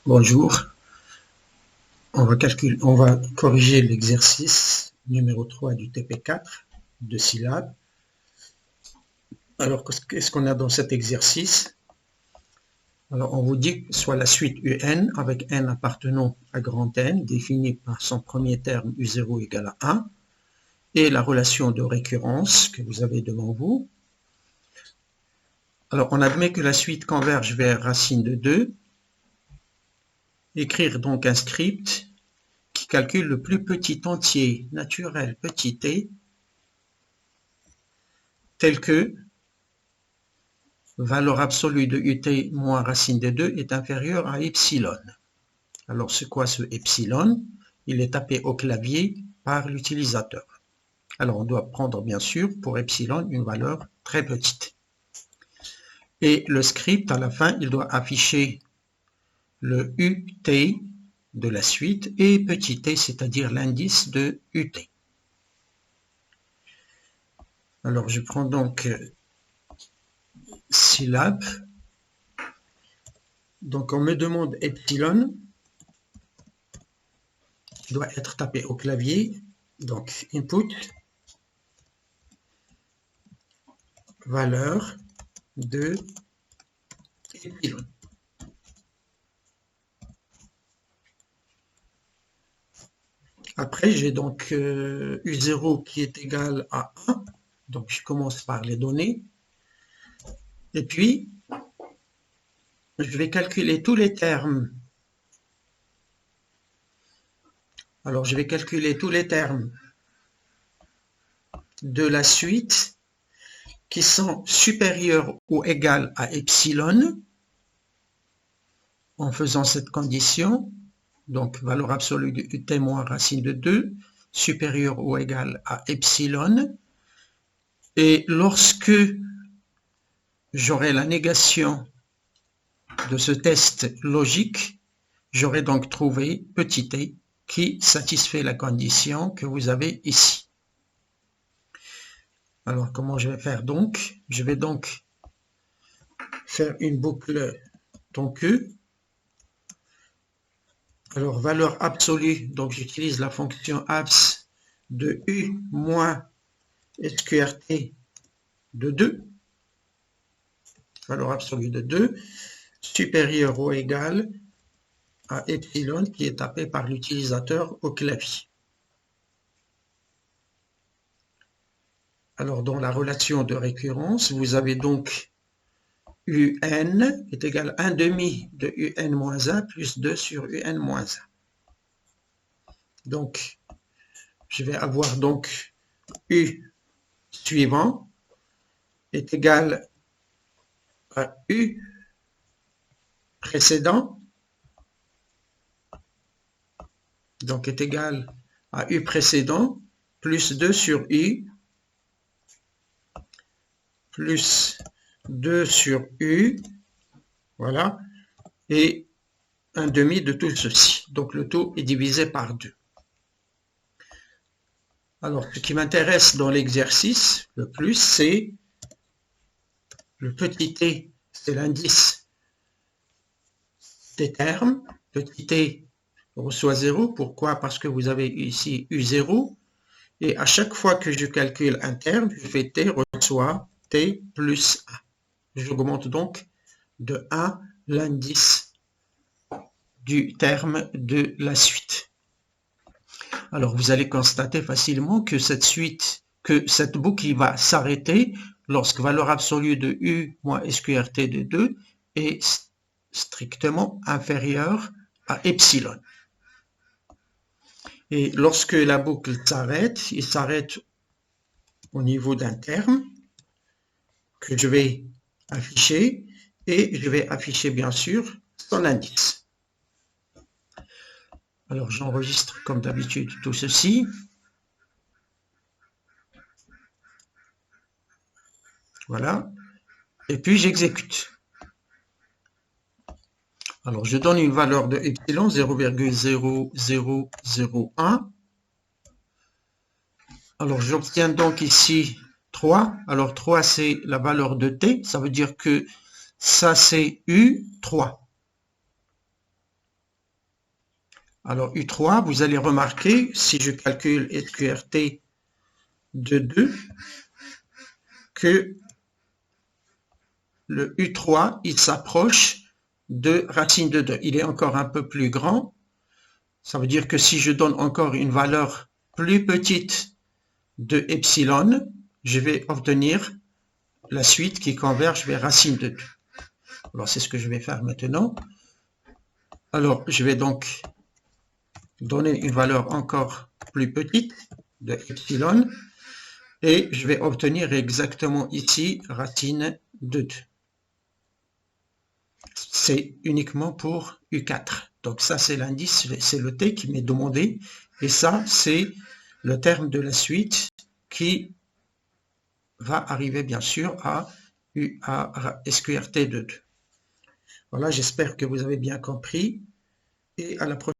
Bonjour, on va corriger l'exercice numéro 3 du TP4 de syllabes. Alors, qu'est-ce qu'on a dans cet exercice? Alors, on vous dit que soit la suite UN avec n appartenant à grand N, définie par son premier terme U0 égale à 1, et la relation de récurrence que vous avez devant vous. Alors, on admet que la suite converge vers racine de 2. Écrire donc un script qui calcule le plus petit entier naturel petit t, tel que valeur absolue de ut moins racine de 2 est inférieure à epsilon. Alors, c'est quoi ce epsilon? Il est tapé au clavier par l'utilisateur. Alors, on doit prendre, bien sûr, pour epsilon, une valeur très petite. Et le script, à la fin, il doit afficher le ut de la suite et petit t, c'est-à-dire l'indice de ut. Alors, je prends donc syllabe. Donc, on me demande epsilon, qui doit être tapé au clavier. Donc, input, valeur de epsilon. Après, j'ai donc U0 qui est égal à 1. Donc, je commence par les données. Et puis, je vais calculer tous les termes. Alors, je vais calculer tous les termes de la suite qui sont supérieurs ou égaux à epsilon en faisant cette condition. Donc, valeur absolue de ut moins racine de 2, supérieur ou égal à epsilon. Et lorsque j'aurai la négation de ce test logique, j'aurai donc trouvé petit t qui satisfait la condition que vous avez ici. Alors, comment je vais faire donc? Je vais donc faire une boucle tonque. Alors, valeur absolue, donc j'utilise la fonction abs de u moins sqrt de 2, valeur absolue de 2, supérieur ou égal à epsilon qui est tapé par l'utilisateur au clavier. Alors, dans la relation de récurrence, vous avez donc un est égal à 1 demi de un moins 1 plus 2 sur un moins 1. Donc, je vais avoir donc u suivant est égal à u précédent, donc est égal à u précédent plus 2 sur u plus 2 sur u, voilà, et un demi de tout ceci. Donc le tout est divisé par 2. Alors, ce qui m'intéresse dans l'exercice le plus, c'est le petit t, c'est l'indice des termes. Petit t reçoit 0. Pourquoi? Parce que vous avez ici U0. Et à chaque fois que je calcule un terme, je fais t reçoit t plus 1. J'augmente donc de 1 l'indice du terme de la suite. Alors, vous allez constater facilement que cette boucle va s'arrêter lorsque valeur absolue de u moins sqrt de 2 est strictement inférieure à epsilon. Et lorsque la boucle s'arrête, il s'arrête au niveau d'un terme que je vais afficher et je vais afficher bien sûr son indice. Alors j'enregistre comme d'habitude tout ceci. Voilà. Et puis j'exécute. Alors je donne une valeur de epsilon 0,0001. Alors j'obtiens donc ici 3. Alors 3 c'est la valeur de t. Ça veut dire que ça c'est U3. Alors U3, vous allez remarquer, si je calcule SQRT de 2, que le U3, il s'approche de racine de 2. Il est encore un peu plus grand. Ça veut dire que si je donne encore une valeur plus petite de epsilon, je vais obtenir la suite qui converge vers racine de 2. Alors, c'est ce que je vais faire maintenant. Alors, je vais donc donner une valeur encore plus petite de epsilon et je vais obtenir exactement ici racine de 2. C'est uniquement pour U4. Donc ça, c'est l'indice, c'est le T qui m'est demandé. Et ça, c'est le terme de la suite qui va arriver, bien sûr, à SQRT de 2. Voilà, j'espère que vous avez bien compris. Et à la prochaine.